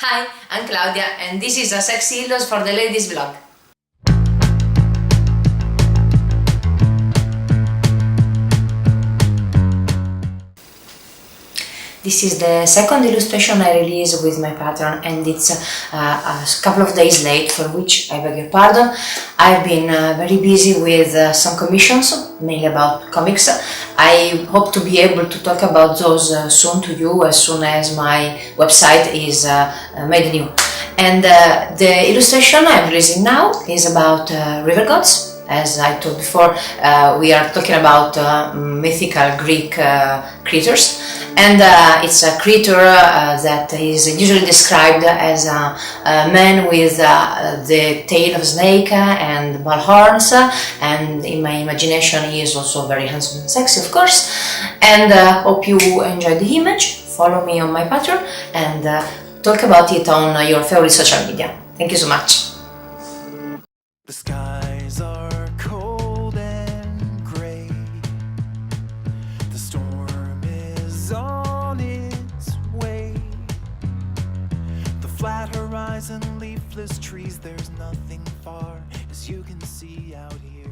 Hi, I'm Claudia and this is a Sexy Illos for the Ladies vlog. This is the second illustration I released with my pattern and it's a couple of days late, for which I beg your pardon. I've been very busy with some commissions, mainly about comics. I hope to be able to talk about those soon to you as soon as my website is made new. And the illustration I'm releasing now is about river gods. As I told before, we are talking about mythical Greek creatures, and it's a creature that is usually described as a man with the tail of a snake and bull horns, and in my imagination he is also very handsome and sexy, of course. And hope you enjoyed the image. Follow me on my Patreon and talk about it on your favorite social media. Thank you so much. The skies are cold and gray. The storm is on its way. The flat horizon, leafless trees, there's nothing far, as you can see out here.